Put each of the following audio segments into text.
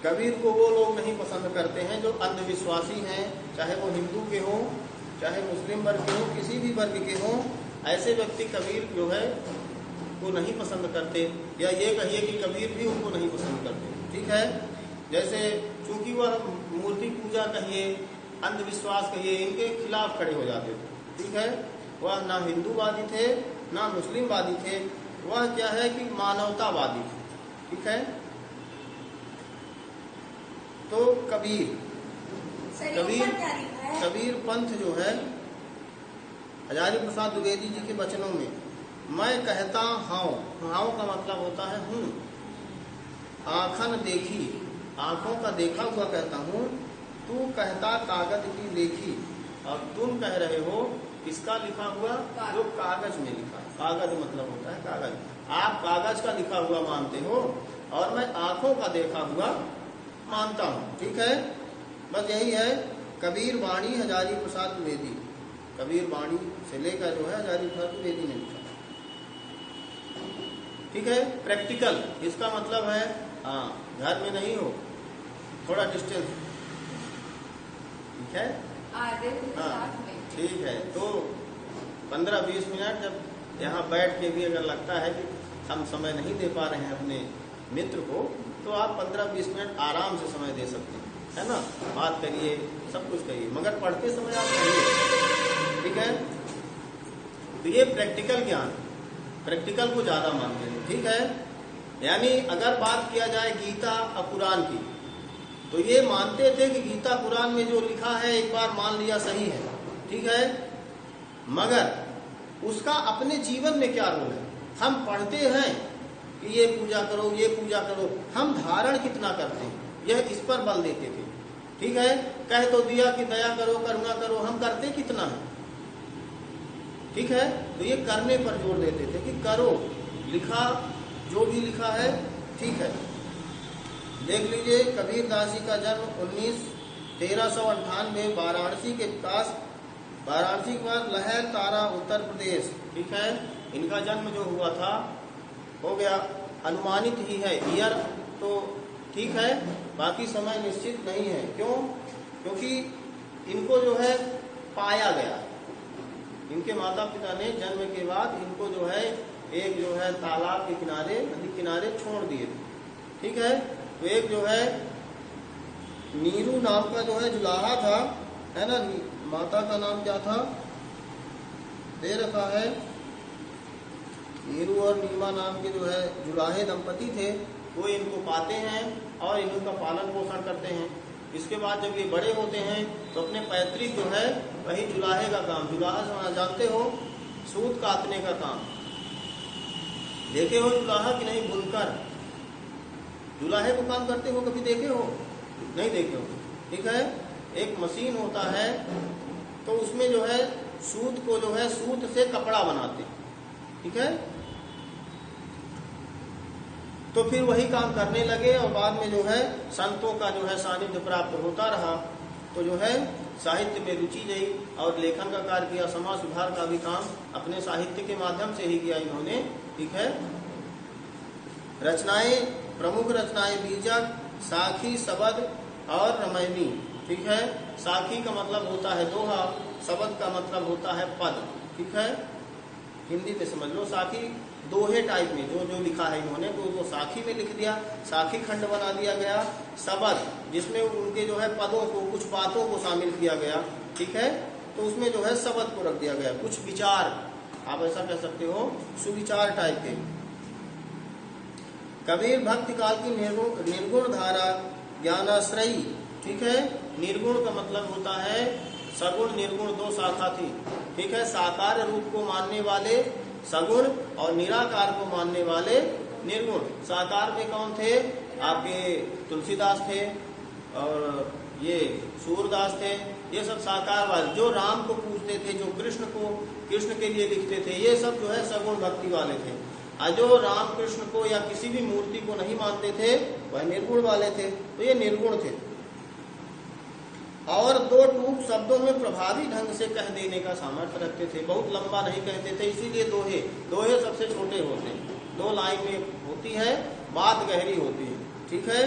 कबीर को वो लोग नहीं पसंद करते हैं जो अंधविश्वासी हैं, चाहे वो हिंदू के हों, चाहे मुस्लिम वर्ग के हों, किसी भी वर्ग के हों। ऐसे व्यक्ति कबीर जो है वो नहीं पसंद करते, या ये कहिए कि कबीर भी उनको नहीं पसंद करते। ठीक है, जैसे चूंकि वह मूर्ति पूजा कहिए, अंधविश्वास कहिए, इनके खिलाफ खड़े हो जाते थे। ठीक है, वह ना हिंदूवादी थे ना मुस्लिमवादी थे, वह क्या है कि मानवतावादी थे। ठीक है, तो कबीर पंथ जो है हजारी प्रसाद द्विवेदी जी के वचनों में, मैं कहता हाउ, हाउ का मतलब होता है हूँ, आँखन देखी, आंखों का देखा हुआ कहता हूँ, तू कहता कागज की लेखी, और तुम कह रहे हो किसका लिखा हुआ, जो कागज में लिखा। कागज मतलब होता है कागज, आप कागज का लिखा हुआ मानते हो और मैं आंखों का देखा हुआ मानता हूँ। ठीक है, बस यही है कबीर वाणी हजारी प्रसाद द्विवेदी। कबीर वाणी से लेकर जो है हजारी प्रसाद द्विवेदी ने लिखा। ठीक है, प्रैक्टिकल इसका मतलब है हाँ, घर में नहीं हो, थोड़ा डिस्टेंस। ठीक है, हाँ ठीक है। तो 15-20 मिनट जब यहाँ बैठ के भी अगर लगता है कि हम समय नहीं दे पा रहे हैं अपने मित्र को, तो आप 15-20 मिनट आराम से समय दे सकते हैं, है ना। बात करिए, सब कुछ करिए, मगर पढ़ते समय आप पढ़िए। ठीक है, तो ये प्रैक्टिकल ज्ञान, प्रैक्टिकल को ज्यादा मानते हैं। ठीक है, यानी अगर बात किया जाए गीता और कुरान की, तो ये मानते थे कि गीता कुरान में जो लिखा है एक बार मान लिया सही है। ठीक है, मगर उसका अपने जीवन में क्या रोल है। हम पढ़ते हैं कि ये पूजा करो, ये पूजा करो, हम धारण कितना करते हैं, यह इस पर बल देते थे। ठीक है, कह तो दिया कि दया करो, करुणा करो, हम करते कितना है। ठीक है, तो ये करने पर जोर देते थे कि करो, लिखा जो भी लिखा है ठीक है। देख लीजिए, कबीर दास जी का जन्म 1398 वाराणसी के पास, वाराणसी के पास लहर तारा उत्तर प्रदेश। ठीक है, इनका जन्म जो हुआ था हो गया, अनुमानित ही है, ईयर तो ठीक है, बाकी समय निश्चित नहीं है। क्यों? क्योंकि इनको जो है पाया गया, इनके माता पिता ने जन्म के बाद इनको जो है एक जो है तालाब के किनारे, नदी किनारे छोड़ दिए थे। ठीक है, तो एक जो है नीरू नाम का जो है जुलाहा था, है ना, माता का नाम क्या था दे रखा है, नीरू और नीमा नाम के जो है जुलाहे दंपति थे, वो इनको पाते हैं और इनका पालन पोषण करते हैं। इसके बाद जब ये बड़े होते हैं तो अपने पैतृक जो है वही जुलाहे का काम, जुलाहा जानते हो, सूत काटने का काम, देखे हो जुलाहा कि नहीं, बुनकर जुलाहे को काम करते हो, कभी देखे हो? नहीं देखे हो। ठीक है, एक मशीन होता है, तो उसमें जो है सूत को जो है सूत से कपड़ा बनाते। ठीक है, तो फिर वही काम करने लगे और बाद में जो है संतों का जो है सानिध्य प्राप्त होता रहा, तो जो है साहित्य में रुचि गई और लेखन का कार्य किया, समाज सुधार का भी काम अपने साहित्य के माध्यम से ही किया इन्होंने। ठीक है, रचनाएं, प्रमुख रचनाएं बीजक, साखी, सबद और रमैनी। ठीक है, साखी का मतलब होता है दोहा, सबद का मतलब होता है पद। ठीक है, हिंदी में समझ लो, साखी दोहे टाइप में जो जो लिखा है इन्होंने, तो वो साखी में लिख दिया, साखी खंड बना दिया गया। सबद जिसमें उनके जो है पदों को, कुछ बातों को शामिल किया गया। ठीक है, तो उसमें जो है सबद को रख दिया गया, कुछ विचार, आप ऐसा कह सकते हो, सुविचार टाइप के। कबीर भक्ति काल की निर्गुण धारा ज्ञानाश्रयी। ठीक है, निर्गुण का मतलब होता है सगुण निर्गुण दो शाखा थी। ठीक है, साकार रूप को मानने वाले सगुण और निराकार को मानने वाले निर्गुण। साकार में कौन थे? आपके तुलसीदास थे और ये सूरदास थे, ये सब साकार वाले, जो राम को पूजते थे, जो कृष्ण के लिए लिखते थे, ये सब जो है सगुण भक्ति वाले थे। और जो राम कृष्ण को या किसी भी मूर्ति को नहीं मानते थे वह निर्गुण वाले थे, तो ये निर्गुण थे। और दो टूक शब्दों में प्रभावी ढंग से कह देने का सामर्थ्य रखते थे, बहुत लंबा नहीं कहते थे, इसीलिए दोहे सबसे छोटे होते हैं, 2 लाइन में होती है, बात गहरी होती है। ठीक है,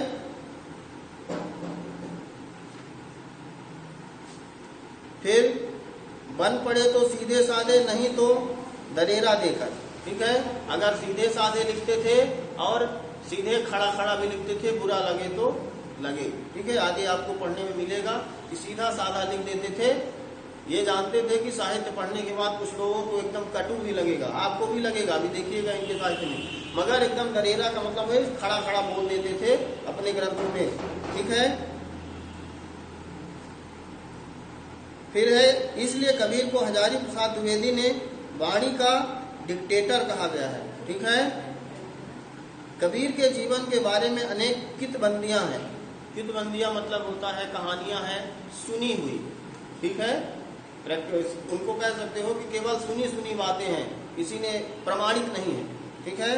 फिर बन पड़े तो सीधे साधे, नहीं तो दरेरा देकर। ठीक है, अगर सीधे साधे लिखते थे और सीधे खड़ा खड़ा भी लिखते थे, बुरा लगे तो लगे। ठीक है, आगे आपको पढ़ने में मिलेगा कि सीधा साधा लिख देते थे। ये जानते थे कि साहित्य पढ़ने के बाद कुछ लोगों को एकदम कटु भी लगेगा, आपको भी लगेगा, अभी देखिएगा इनके साहित्य में, मगर एकदम दरेरा का मतलब है खड़ा खड़ा बोल देते थे अपने ग्रंथों में। ठीक है, फिर है इसलिए कबीर को हजारी प्रसाद द्विवेदी ने वाणी का डिक्टेटर कहा गया है। ठीक है, कबीर के जीवन के बारे में अनेक कितबंदियां हैं। कितबंदियां मतलब होता है कहानियां हैं सुनी हुई। ठीक है, उनको कह सकते हो कि केवल सुनी सुनी बातें हैं, किसी ने प्रमाणित नहीं है। ठीक है,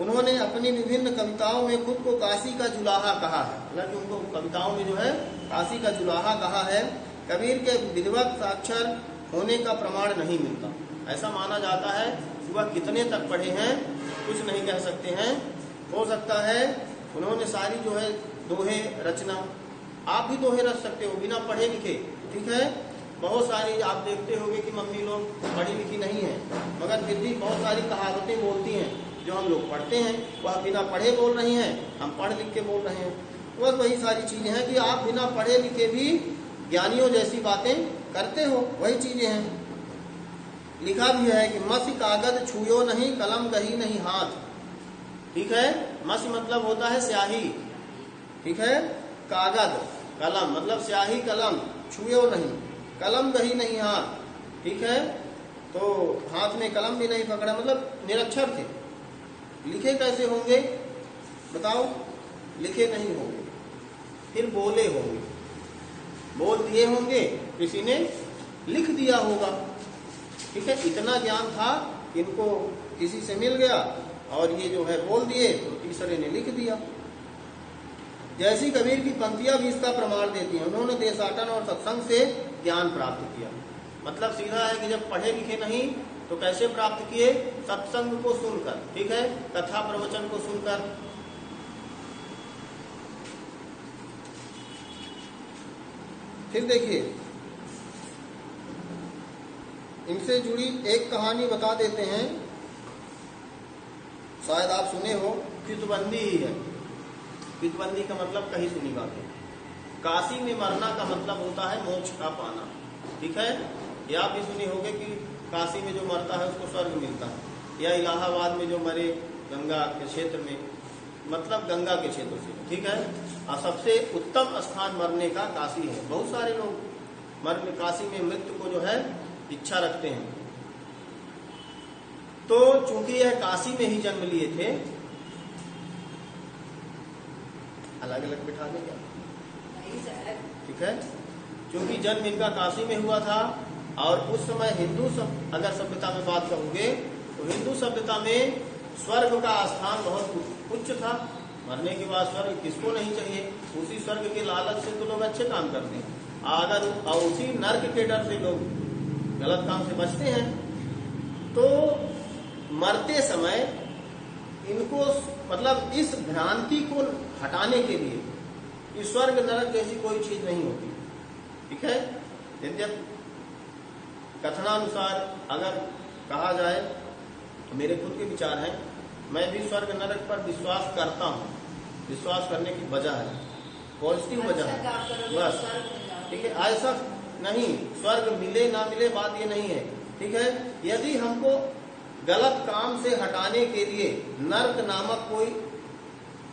उन्होंने अपनी विभिन्न कविताओं में खुद को काशी का जुलाहा कहा है, हालांकि उनको कविताओं में जो है काशी का जुलाहा कहा है। कबीर के विधिवत साक्षर होने का प्रमाण नहीं मिलता, ऐसा माना जाता है कि वह कितने तक पढ़े हैं कुछ नहीं कह सकते हैं। हो सकता है उन्होंने सारी जो है दोहे रचना, आप भी दोहे रच सकते हो बिना पढ़े लिखे। ठीक है, बहुत सारी आप देखते होंगे कि मम्मी लोग पढ़ी लिखी नहीं है, मगर फिर भी बहुत सारी कहावतें बोलती हैं जो हम लोग पढ़ते हैं, वह बिना पढ़े बोल रही हैं, हम पढ़ लिख के बोल रहे हैं। बस वही सारी चीजें हैं कि आप बिना पढ़े लिखे भी ज्ञानियों जैसी बातें करते हो, वही चीजें हैं। लिखा भी है कि मसी कागज छुयो नहीं, कलम गही नहीं हाथ। ठीक है, मसी मतलब होता है स्याही। ठीक है, कागज कलम मतलब स्याही कलम, छुयो नहीं, कलम गही नहीं हाथ। ठीक है, तो हाथ में कलम भी नहीं पकड़ा, मतलब निरक्षर थे। लिखे कैसे होंगे बताओ? लिखे नहीं होंगे, फिर बोले होंगे, बोल दिए होंगे, किसी ने लिख दिया होगा। ठीक है, इतना ज्ञान था इनको, किसी से मिल गया और ये जो है बोल दिए तो तीसरे ने लिख दिया। जैसी कबीर की पंक्तियां भी इसका प्रमाण देती हैं। उन्होंने देशाटन और सत्संग से ज्ञान प्राप्त किया। मतलब सीधा है कि जब पढ़े लिखे नहीं तो कैसे प्राप्त किए? सत्संग को सुनकर। ठीक है, कथा प्रवचन को सुनकर। फिर देखिए, इनसे जुड़ी एक कहानी बता देते हैं, शायद आप सुने हो। कितबंदी ही है। कितबंदी का मतलब कहीं सुनी बातें। काशी में मरना का मतलब होता है मोक्ष का पाना। ठीक है, ये आप भी सुने होंगे कि काशी में जो मरता है उसको स्वर्ग मिलता है, या इलाहाबाद में जो मरे गंगा के क्षेत्र में, मतलब गंगा के क्षेत्र से। ठीक है, और सबसे उत्तम स्थान मरने का काशी है। बहुत सारे लोग मरने काशी में मृत्यु को जो है इच्छा रखते हैं। तो चूंकि यह काशी में ही जन्म लिए थे, अलग अलग बिठा दें क्या? ठीक है, क्योंकि जन्म इनका काशी में हुआ था और उस समय हिंदू अगर सभ्यता में बात करोगे तो हिंदू सभ्यता में स्वर्ग का स्थान बहुत उच्च था। मरने के बाद स्वर्ग किसको नहीं चाहिए? उसी स्वर्ग के लालच से तो लोग अच्छे काम करते हैं, अगर और उसी नर्क के डर से लोग गलत काम से बचते हैं। तो मरते समय इनको मतलब इस भ्रांति को हटाने के लिए कि स्वर्ग नरक जैसी कोई चीज नहीं होती। ठीक है, यद्यप कथनानुसार अगर कहा जाए तो मेरे खुद के विचार हैं, मैं भी स्वर्ग नरक पर विश्वास करता हूँ। विश्वास करने की वजह है, पॉजिटिव वजह है बस। ठीक है, ऐसा नहीं स्वर्ग मिले ना मिले बात ये नहीं है। ठीक है, यदि हमको गलत काम से हटाने के लिए नर्क नामक कोई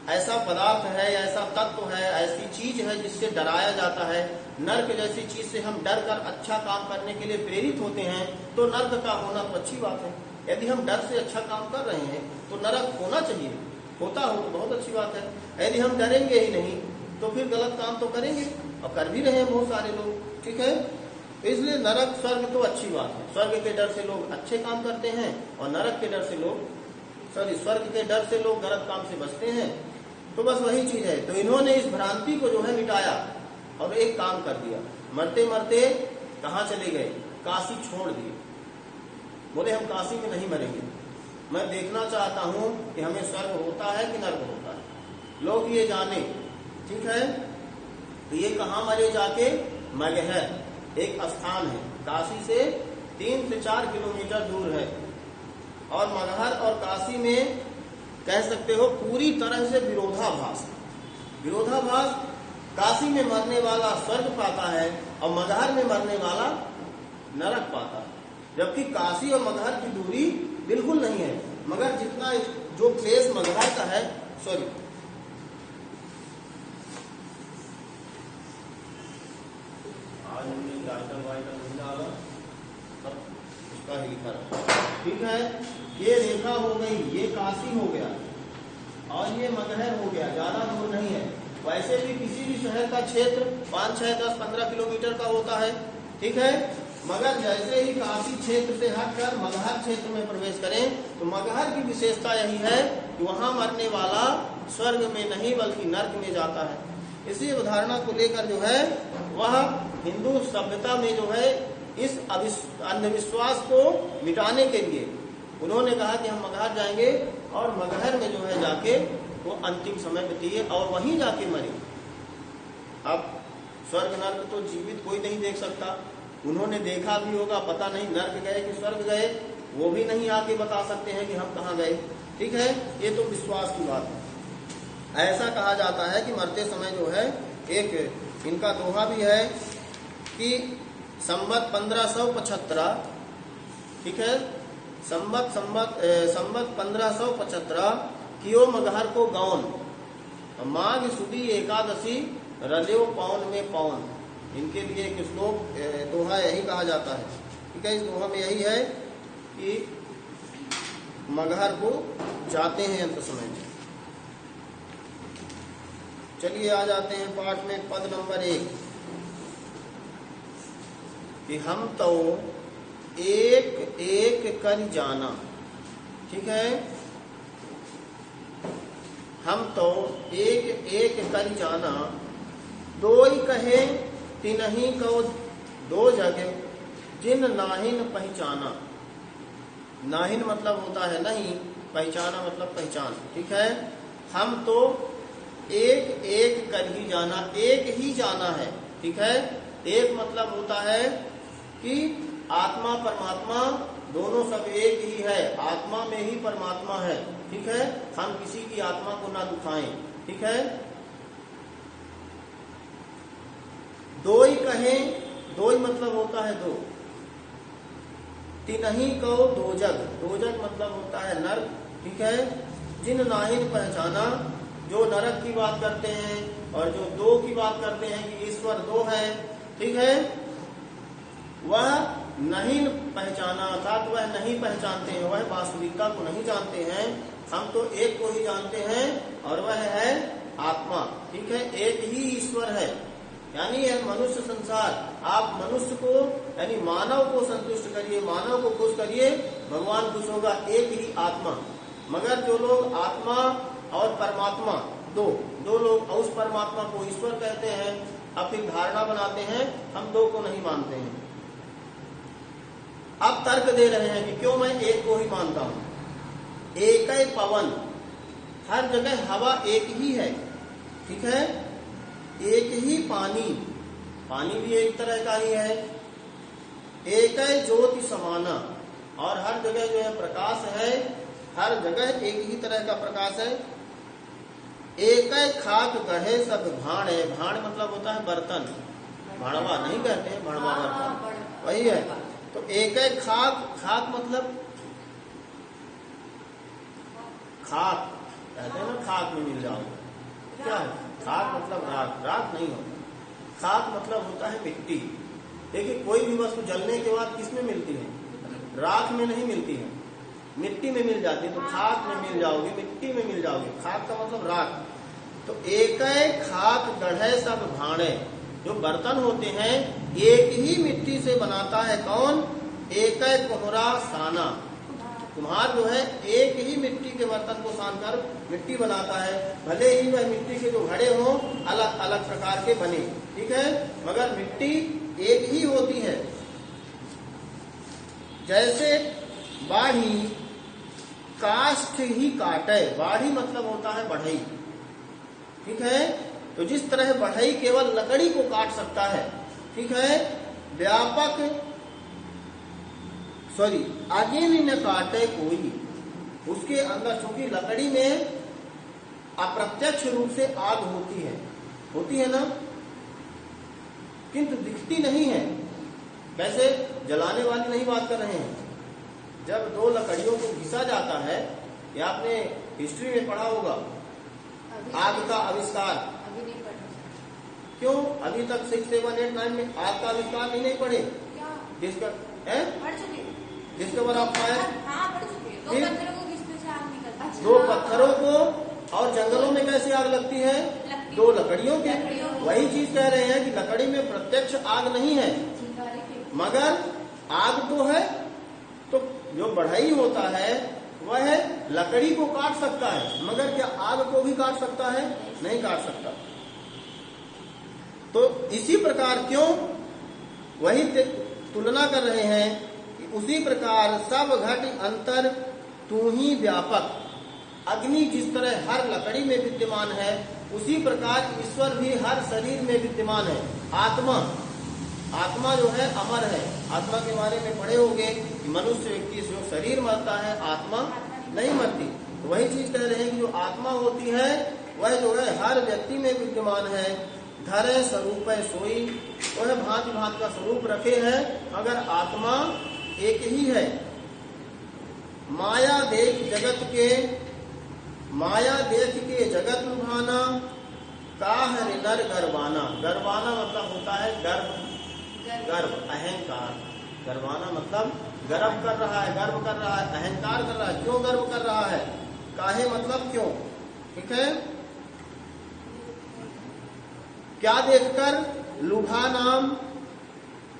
ऐसा पदार्थ है, ऐसा तत्व है, ऐसी चीज है जिससे डराया जाता है, नर्क जैसी चीज से हम डर कर अच्छा काम करने के लिए प्रेरित होते हैं, तो नर्क का होना तो अच्छी बात है। यदि हम डर से अच्छा काम कर रहे हैं तो नरक होना चाहिए, होता हो तो बहुत अच्छी बात है। यदि हम डरेंगे ही नहीं तो फिर गलत काम तो करेंगे, और कर भी रहे हैं बहुत सारे लोग। ठीक है, इसलिए नरक स्वर्ग तो अच्छी बात है। स्वर्ग के डर से लोग अच्छे काम करते हैं और नरक के डर से लोग स्वर्ग के डर से लोग गलत काम से बचते हैं। तो बस वही चीज है। तो इन्होंने इस भ्रांति को जो है मिटाया और एक काम कर दिया। मरते मरते कहाँ चले गए? काशी छोड़ दिए। बोले हम काशी में नहीं मरेंगे, मैं देखना चाहता हूं कि हमें स्वर्ग होता है कि नर्क होता है, लोग ये जाने। ठीक है, तो ये कहाँ मरे जाके? मगहर। एक स्थान है, काशी से 3 से 4 किलोमीटर दूर है। और मगहर और काशी में कह सकते हो पूरी तरह से विरोधाभास। विरोधाभास, काशी में मरने वाला स्वर्ग पाता है और मगहर में मरने वाला नरक पाता है, जबकि काशी और मगहर की दूरी बिल्कुल नहीं है। मगर जितना जो प्लेस मगहर का है, सॉरी, आज हमने टाइटल वाइटल नहीं डाला, सब उसका ही लिखा रहा, ठीक है। ये रेखा हो गई, ये काशी हो गया और ये मगहर हो गया, ज्यादा दूर नहीं है। वैसे भी किसी भी शहर का क्षेत्र 5, 6, 10, 15 किलोमीटर का होता है, ठीक है। मगर जैसे ही काशी क्षेत्र से हटकर मगहर क्षेत्र में प्रवेश करें तो मगहर की विशेषता यही है कि वहां मरने वाला स्वर्ग में नहीं बल्कि नर्क में जाता है। इसी उदाहरण को लेकर जो है वह हिंदू सभ्यता में जो है इस अंधविश्वास को मिटाने के लिए उन्होंने कहा कि हम मगहर जाएंगे और मगहर में जो है जाके वो अंतिम समय बिताइए और वहीं जाके मरे। अब स्वर्ग नर्क तो जीवित कोई नहीं देख सकता, उन्होंने देखा भी होगा, पता नहीं नर्क गए कि स्वर्ग गए, वो भी नहीं आके बता सकते हैं कि हम कहाँ गए, ठीक है। ये तो विश्वास की बात है। ऐसा कहा जाता है कि मरते समय जो है एक इनका दोहा भी है कि संवत 1575, ठीक है, संवत 1575 कियो मगहर को गौन, माघ सुदी एकादशी रल्यो पौन में पौन। इनके लिए एक श्लोक दोहा यही कहा जाता है, ठीक है। इस दोहा में यही है कि मगहर को जाते हैं अंत समय में। चलिए आ जाते हैं पाठ में, पद नंबर 1 कि हम तो एक एक कर जाना, ठीक है। हम तो एक एक कर जाना, दोई कहे तिनहि को दो जगह, जिन नाहिन पहचाना। नाहिन मतलब होता है नहीं, पहचाना मतलब पहचान, ठीक है। हम तो एक एक कर ही जाना, एक ही जाना है, ठीक है। एक मतलब होता है कि आत्मा परमात्मा दोनों सब एक ही है, आत्मा में ही परमात्मा है, ठीक है। हम किसी की आत्मा को ना दुखाएं, ठीक है। दोई कहें, दोई मतलब होता है दो, तिनहि को दोजग, दोजग मतलब होता है नरक, ठीक है। जिन नाहिन पहचाना, जो नरक की बात करते हैं और जो दो की बात करते हैं कि ईश्वर दो है, ठीक है, वह नहीं पहचाना, अर्थात वह नहीं पहचानते हैं, वह वास्तविकता को नहीं जानते हैं। हम तो एक को ही जानते हैं और वह है आत्मा, ठीक है। एक ही ईश्वर है, यानी यह मनुष्य संसार, आप मनुष्य को यानी मानव को संतुष्ट करिए, मानव को खुश करिए, भगवान खुश होगा, एक ही आत्मा। मगर जो लोग आत्मा और परमात्मा दो लोग उस परमात्मा को ईश्वर कहते हैं, अब फिर धारणा बनाते हैं, हम दो को नहीं मानते हैं। अब तर्क दे रहे हैं कि क्यों मैं एक को ही मानता हूं। एक ही पवन, हर जगह हवा एक ही है, ठीक है। एक ही पानी, पानी भी एक तरह का ही है। एक ही ज्योति समाना, और हर जगह जो है प्रकाश है, हर जगह एक ही तरह का प्रकाश है। एक खाक गढ़े सब भाण है, भाण मतलब होता है बर्तन, भाणवा नहीं कहते हैं, भाणवा बर्तन वही है। तो एक खाक, खाक मतलब खाक कहते हैं ना, खाक में मिल जाओ, क्या है खाक मतलब राख, राख नहीं होता, खाक मतलब होता है मिट्टी। देखिए कोई भी वस्तु जलने के बाद किसमें मिलती है, राख में नहीं मिलती है, मिट्टी में मिल जाती है। तो खाक में मिल जाओगे, मिट्टी में मिल जाओगे, खाक का मतलब राख। तो एक खाक गढ़े सब भाणे, जो बर्तन होते हैं एक ही मिट्टी से बनाता है, कौन, एक कोहरा साना, कुम्हार जो है एक ही मिट्टी के बर्तन को सानकर मिट्टी बनाता है, भले ही वह मिट्टी के जो घड़े हों अलग अलग प्रकार के बने, ठीक है, मगर मिट्टी एक ही होती है। जैसे बाढ़ी काष्ठ ही काटे, बाढ़ी मतलब होता है बढ़ई, ठीक है। तो जिस तरह बढ़ई केवल लकड़ी को काट सकता है, ठीक है, व्यापक अग्नि न काटे कोई, उसके अंदर चूंकि लकड़ी में अप्रत्यक्ष रूप से आग होती है ना, किंतु दिखती नहीं है। कैसे? जलाने वाली नहीं बात कर रहे हैं। जब दो लकड़ियों को घिसा जाता है, या आपने हिस्ट्री में पढ़ा होगा आग का आविष्कार, अभी नहीं पढ़ा। क्यों? अभी तक 6, 7, 8, 9 में आग का आविष्कार नहीं पढ़े? क्या पढ़ चुके? Discover of fire. हाँ पढ़ चुके। दो फिर? पत्थरों को घिसने से आग निकलती है। दो पत्थरों को, और जंगलों में कैसे आग लगती है? दो लकड़ियों के। वही चीज कह रहे हैं कि लकड़ी में प्रत्यक्ष आग नहीं है, मगर आग तो है। तो जो बढ़ई होता है वह लकड़ी को काट सकता है, मगर क्या आग को भी काट सकता है? नहीं काट सकता। तो इसी प्रकार क्यों वही तुलना कर रहे हैं कि उसी प्रकार सब घट अंतर तू ही व्यापक। अग्नि जिस तरह हर लकड़ी में विद्यमान है, उसी प्रकार ईश्वर भी हर शरीर में विद्यमान है। आत्मा जो है अमर है। आत्मा के बारे में पढ़े होंगे कि मनुष्य व्यक्ति जो शरीर मरता है, आत्मा नहीं मरती। तो वही चीज कह रहे हैं कि जो आत्मा होती है वह जो है हर व्यक्ति में विद्यमान है। धरे स्वरूप सोई, वह भांति भांति का स्वरूप रखे है, मगर आत्मा एक ही है। माया देख के जगत लुभाना, काह नर गर्वाना। गर्वाना मतलब होता है गर्व, अहंकार। गर्वाना मतलब गर्व कर रहा है, अहंकार कर रहा है। क्यों गर्व कर रहा है? काहे मतलब क्यों? ठीक है। क्या देखकर? लुभा नाम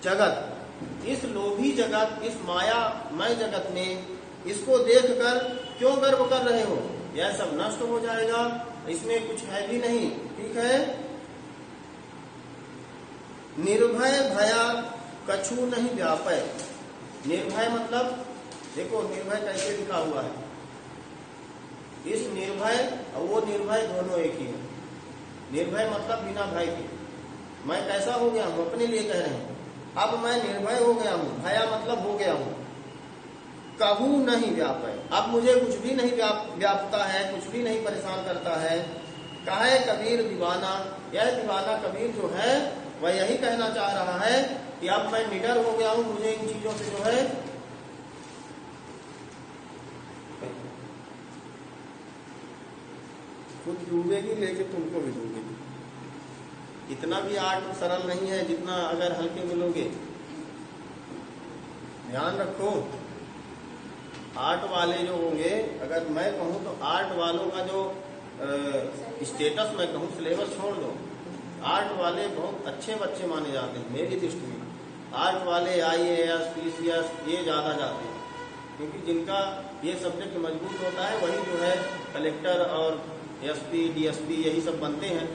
जगत। इस लोभी जगत, इस मायामय जगत में इसको देखकर क्यों गर्व कर रहे हो? यह सब नष्ट हो जाएगा, इसमें कुछ है भी नहीं। ठीक है। निर्भय भया कछु नहीं व्यापय। निर्भय मतलब देखो, निर्भय कैसे लिखा हुआ है। इस निर्भय और वो निर्भय दोनों एक ही है। निर्भय मतलब बिना भय के। मैं कैसा हो गया हूं? अपने लिए कह रहे हैं। अब मैं निर्भय हो गया हूं, भया मतलब हो गया हूं। कहू नहीं व्यापय, अब मुझे कुछ भी नहीं व्यापता है, कुछ भी नहीं परेशान करता है। कहे कबीर दीवाना, यह दीवाना कबीर जो है वह यही कहना चाह रहा है कि अब मैं निडर हो गया हूं, मुझे इन चीजों से जो है खुद डूबेगी, लेके तुमको भी डूबेगी। इतना भी आर्ट सरल नहीं है जितना अगर हल्के में लोगे। ध्यान रखो, आर्ट वाले जो होंगे, अगर मैं कहूं तो आर्ट वालों का जो स्टेटस मैं कहूं, सिलेबस छोड़ दो। आर्ट वाले बहुत अच्छे बच्चे माने जाते हैं मेरी दृष्टि में। आर्ट वाले IAS, PCS ये ज्यादा जाते हैं, क्योंकि जिनका ये सब्जेक्ट मजबूत होता है वही जो है कलेक्टर और SP, DSP यही सब बनते हैं।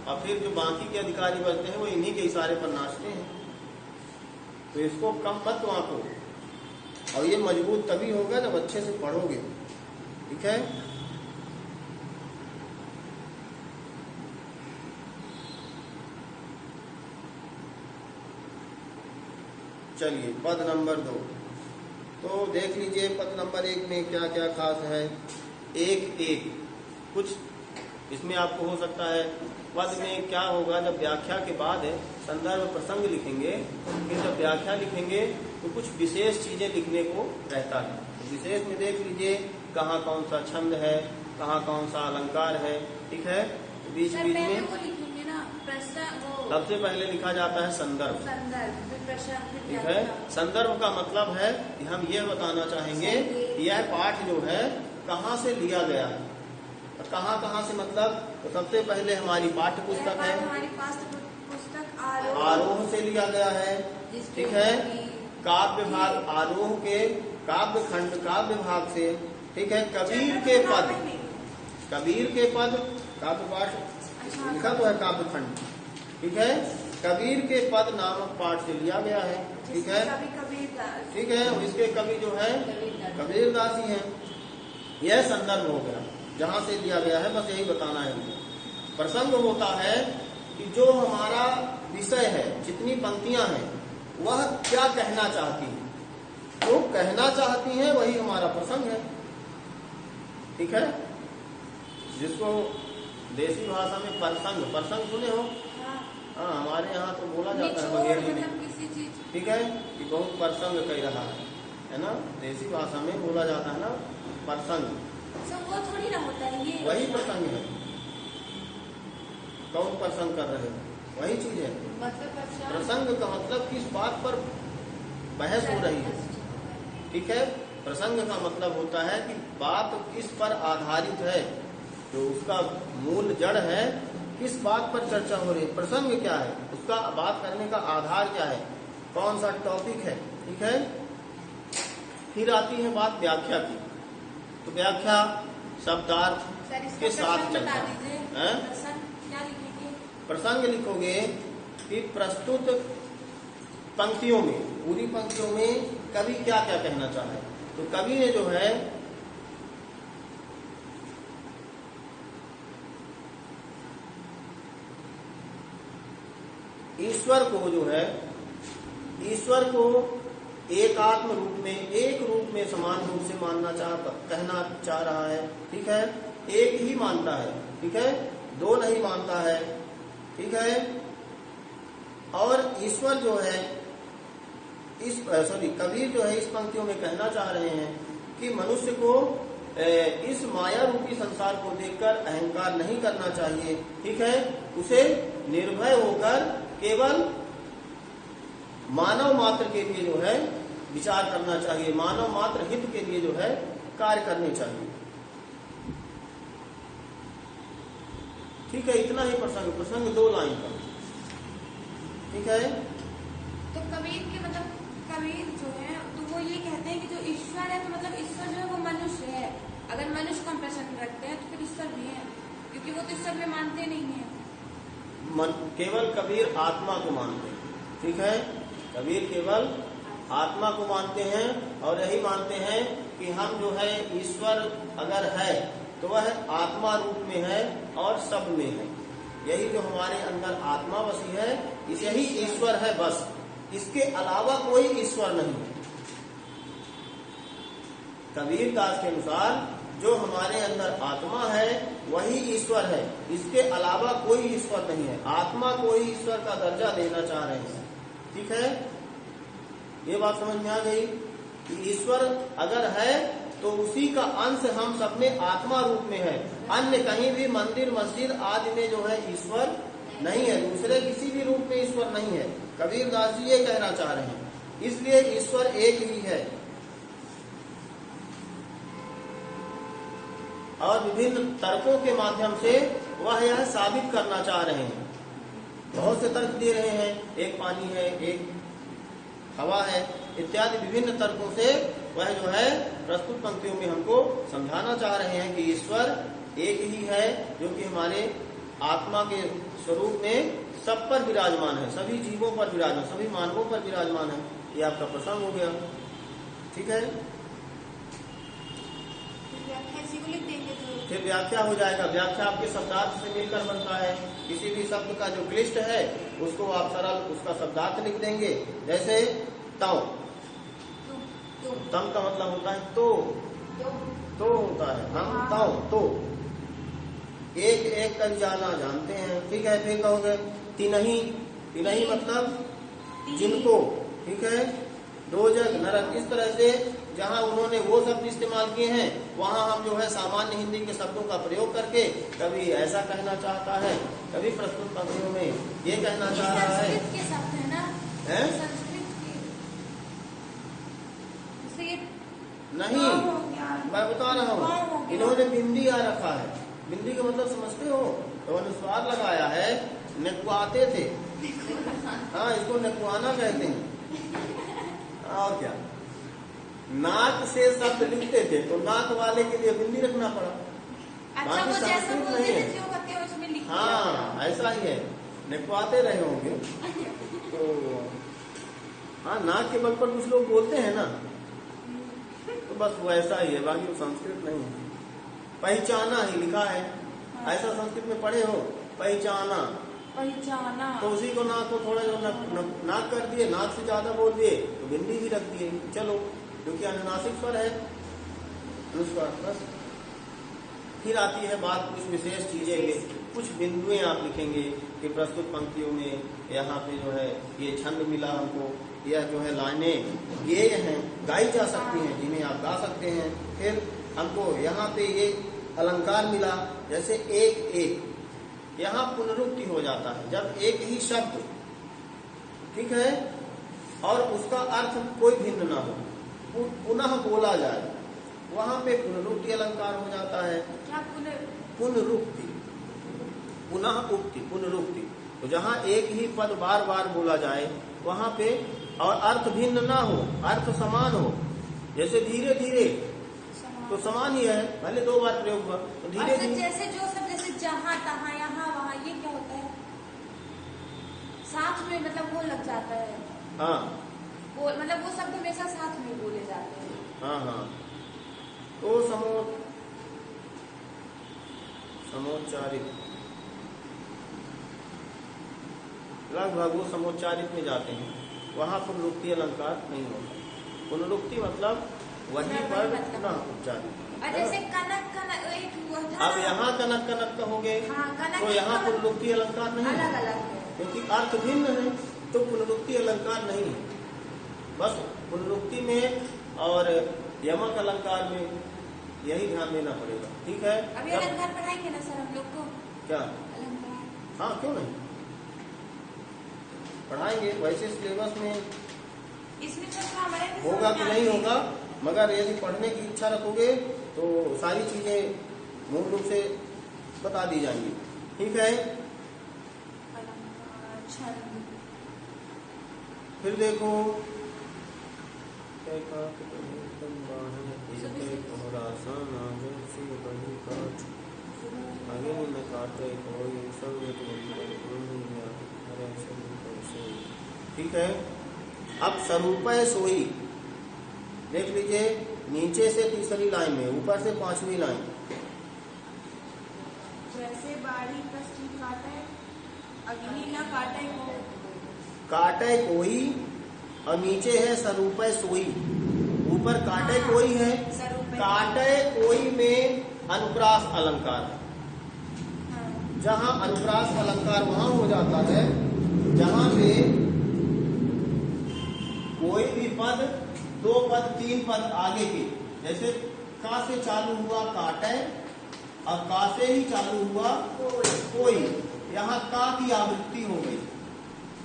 और फिर जो बाकी के अधिकारी बनते हैं वो इन्हीं के इशारे पर नाचते हैं। तो इसको कम मत आंको, और ये मजबूत तभी होगा जब अच्छे से पढ़ोगे। ठीक है। चलिए पद नंबर 2 तो देख लीजिए। पद नंबर 1 में क्या क्या खास है। एक कुछ इसमें आपको हो सकता है पद में क्या होगा, जब व्याख्या के बाद संदर्भ प्रसंग लिखेंगे, फिर जब व्याख्या लिखेंगे तो कुछ विशेष चीजें लिखने को रहता है। तो विशेष में देख लीजिए कहाँ कौन सा छंद है, कहाँ कौन सा अलंकार है। ठीक है। बीच बीच में सबसे पहले लिखा जाता है संदर्भ। ठीक है। संदर्भ का मतलब है कि हम ये बताना चाहेंगे कि यह पाठ जो है कहाँ से लिया गया है। कहाँ कहाँ से मतलब, तो सबसे पहले हमारी पाठ्य पुस्तक है, हमारी पाठ्य पुस्तक आरोह से लिया गया है। ठीक है। काव्य भाग आरोह के काव्य खंड काव्य भाग से। ठीक है। कबीर के पद काव्य पाठ लिखा तो है काव्य खंड। ठीक है। कबीर के पद नामक पाठ से लिया गया है। ठीक है। ठीक है। इसके कवि जो है कबीरदास ही है। यह संदर्भ हो गया जहां से लिया गया है, बस यही बताना है। प्रसंग होता है कि जो हमारा विषय है, जितनी पंक्तियां हैं वह क्या कहना चाहती है, जो कहना चाहती हैं वही हमारा प्रसंग है। ठीक है, जिसको देसी भाषा में प्रसंग सुने हो? हाँ, हमारे यहाँ तो बोला जाता है बघेली में। किसी चीज, ठीक है, कि बहुत प्रसंग कह रहा है ना, देसी भाषा में बोला जाता है ना प्रसंग। वो थोड़ी ना होता है ये, वही प्रसंग है। कौन प्रसंग कर रहे हो, वही चीज है। मतलब प्रसंग का मतलब किस बात पर बहस हो रही है। ठीक है, प्रसंग का मतलब होता है कि बात किस पर आधारित है, जो उसका मूल जड़ है, किस बात पर चर्चा हो रही है। प्रसंग क्या है, उसका बात करने का आधार क्या है, कौन सा टॉपिक है। ठीक है, फिर आती है बात व्याख्या की। तो व्याख्या शब्दार्थ के साथ चलता है। प्रसंग लिखोगे कि प्रस्तुत पंक्तियों में, पूरी पंक्तियों में कवि क्या क्या कहना चाहे। तो कवि ने जो है ईश्वर को जो है, ईश्वर को एकात्म रूप में, एक रूप में समान रूप से कहना चाह रहा है। ठीक है, एक ही मानता है। ठीक है, दो नहीं मानता है। ठीक है, और ईश्वर जो है कबीर जो है इस पंक्तियों में कहना चाह रहे हैं कि मनुष्य को इस माया रूपी संसार को देखकर अहंकार नहीं करना चाहिए। ठीक है, उसे निर्भय होकर केवल मानव मात्र के लिए जो है विचार करना चाहिए, मानव मात्र हित के लिए जो है कार्य करने चाहिए। ठीक है, इतना ही प्रसंग 2 लाइन का। ठीक है, तो कबीर के मतलब कबीर जो है तो वो ये कहते हैं कि जो ईश्वर है, तो मतलब ईश्वर जो है वो मनुष्य है। अगर मनुष्य को हम प्रसन्न रखते हैं तो फिर ईश्वर भी है, क्योंकि वो तो ईश्वर में मानते नहीं है। केवल कबीर आत्मा को मानते हैं। ठीक है, कबीर केवल आत्मा को मानते हैं और यही मानते हैं कि हम जो है ईश्वर अगर है तो वह आत्मा रूप में है और सब में है। यही जो हमारे अंदर आत्मा बसी है, यही ईश्वर है बस, इसके अलावा कोई ईश्वर नहीं है। कबीर दास के अनुसार जो हमारे अंदर आत्मा है वही ईश्वर है, इसके अलावा कोई ईश्वर नहीं है। आत्मा को ही ईश्वर का दर्जा देना चाह रहे हैं। ठीक है, ये बात समझ में आ गई कि ईश्वर अगर है तो उसी का अंश हम सब में आत्मा रूप में है। अन्य कहीं भी मंदिर मस्जिद आदि में जो है ईश्वर नहीं है, दूसरे किसी भी रूप में ईश्वर नहीं है। कबीर दास जी ये कहना चाह रहे हैं, इसलिए ईश्वर एक ही है। और विभिन्न तर्कों के माध्यम से वह यह साबित करना चाह रहे हैं। बहुत से तर्क दे रहे हैं, एक पानी है, एक हवा है, इत्यादि विभिन्न तर्कों से वह जो है प्रस्तुत पंक्तियों में हमको समझाना चाह रहे हैं कि ईश्वर एक ही है, जो कि हमारे आत्मा के स्वरूप में सब पर विराजमान है, सभी जीवों पर विराजमान, सभी मानवों पर विराजमान है। ये आपका प्रसंग हो गया। ठीक है, फिर व्याख्या हो जाएगा। व्याख्या आपके शब्दार्थ से मिलकर बनता है। किसी भी शब्द का जो क्लिष्ट है उसको आप सरल उसका शब्दार्थ लिख देंगे। जैसे तव, तम का मतलब होता है तो होता है, हम तव तो, एक एक कर जाना जानते हैं। ठीक है, फिर कहोगे तिनही, तिनही मतलब जिनको। ठीक है, दो जग नरक, इस तरह से जहाँ उन्होंने वो शब्द इस्तेमाल किए हैं वहाँ हम जो है सामान्य हिंदी के शब्दों का प्रयोग करके कभी ऐसा कहना चाहता है, कभी प्रस्तुत पंक्तियों में ये कहना चाह रहा है। के शब्द है ना, है? नहीं, मैं बता रहा हूँ, इन्होंने बिंदी आ रखा है। बिंदी का मतलब समझते हो, तो अनुस्वार लगाया है, नकुआते थे। हाँ, इसको नकुआना कहते हैं। और क्या, नाक से शब्द लिखते थे तो नाक वाले के लिए बिंदी रखना पड़ा। अच्छा, वो जैसा बोलते थे जो करते हैं उसमें लिख दिया। हाँ, ऐसा ही है, नकुआते रहे होंगे। तो हाँ, नाक के बल पर कुछ लोग बोलते हैं ना, तो बस वैसा ही है, बाकी वो संस्कृत नहीं है। पहचाना ही लिखा है, ऐसा संस्कृत में पढ़े हो, पहचाना, पहचाना। तो उसी को नाक को थोड़ा जो नाक कर दिए, नाक से ज्यादा बोल दिए तो बिंदी भी रख दिए, चलो, क्योंकि अनुनासिक स्वर है, अनुस्वार। बस फिर आती है बात कुछ विशेष चीजें, कुछ बिंदुएं आप लिखेंगे कि प्रस्तुत पंक्तियों में यहाँ पे जो है ये छंद मिला हमको, यह जो है लाइनें गेय हैं, गाई जा सकती हैं, जिन्हें आप गा सकते हैं। फिर हमको यहाँ पे ये अलंकार मिला, जैसे एक एक, यहाँ पुनरुक्ति हो जाता है जब एक ही शब्द, ठीक है, और उसका अर्थ कोई भिन्न ना हो, पुनः बोला जाए, वहां पे पुनरुक्ति अलंकार हो जाता है। क्या पुनरुक्ति, पुनः उक्ति, पुनरुक्ति। तो जहाँ एक ही पद बार बार बोला जाए वहां पे, और अर्थ भिन्न ना हो, अर्थ समान हो, जैसे धीरे धीरे तो समान ही है, पहले 2 बार प्रयोग हुआ तो धीरे धीरे, जैसे जो सब, जैसे जहाँ तहाँ यहाँ वहाँ, ये क्या होता है? साथ में मतलब वो लग जाता है। हाँ, वो मतलब वो शब्द हमेशा साथ में बोले जाते हैं। हाँ हाँ, तो समोच्चारित, लगभग वो समोच्चारित में जाते हैं, वहां पुनरुक्ति अलंकार नहीं होता। पुनरुक्ति मतलब वहीं पर पुनः उच्चारित। और जैसे कनक कनक एक हुआ था, अब यहाँ कनक कनक कहोगे तो यहाँ पुनरुक्ति अलंकार नहीं है, अलग अलग है, क्योंकि अर्थ भिन्न है, तो पुनरुक्ति अलंकार नहीं है। बस पुनरुक्ति में और यमक अलंकार में यही ध्यान देना पड़ेगा, ठीक है। अभी अलंकार पढ़ाएंगे ना सर हम लोग को? क्या? अलंकार, हाँ, क्यों नहीं पढ़ाएंगे, वैसे सिलेबस में इसमें तो हमारे होगा कि नहीं होगा, मगर यदि पढ़ने की इच्छा रखोगे तो सारी चीजें मूल रूप से बता दी जाएंगी, ठीक है। फिर देखो आगे में काटे कोई सब, ठीक है। अब सरूपय सोई देख लीजिए, नीचे से तीसरी लाइन में, ऊपर से 5वीं लाइन। जैसे बाड़ी कष्टी काटे, अग्नि न काटे को, काटे कोई, और नीचे है सरूपय सोई, ऊपर काटे कोई है। काटे कोई में अनुप्रास अलंकार है। जहां अनुप्रास अलंकार वहां हो जाता है जहां पे कोई भी पद 2 पद 3 पद आगे के, जैसे का से चालू हुआ काटे और का से ही चालू हुआ कोई, यहाँ का की आवृत्ति हो गई,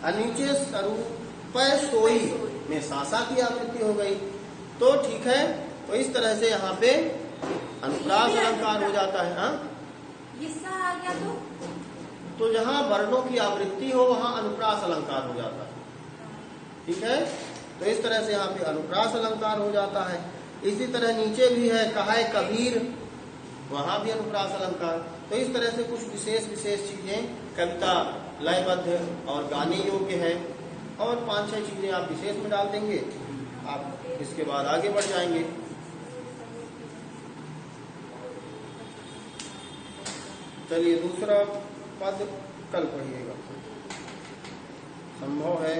और नीचे सरूपय सोई में सासा की आवृत्ति हो गई, तो ठीक है। तो इस तरह से यहाँ पे अनुप्रास अलंकार हो जाता है। हाँ, ये सा आ गया तो जहाँ वर्णों की आवृत्ति हो वहाँ अनुप्रास अलंकार हो जाता है, ठीक है। तो इस तरह से यहाँ पे अनुप्रास अलंकार हो जाता है। इसी तरह नीचे भी है कहा कबीर, वहां भी अनुप्रास अलंकार। तो इस तरह से कुछ विशेष चीजें कविता लयबद्ध और गाने योग्य है, और 5-6 चीजें आप विशेष में डाल देंगे, आप इसके बाद आगे बढ़ जाएंगे। चलिए दूसरा पद कल पढ़िएगा, संभव है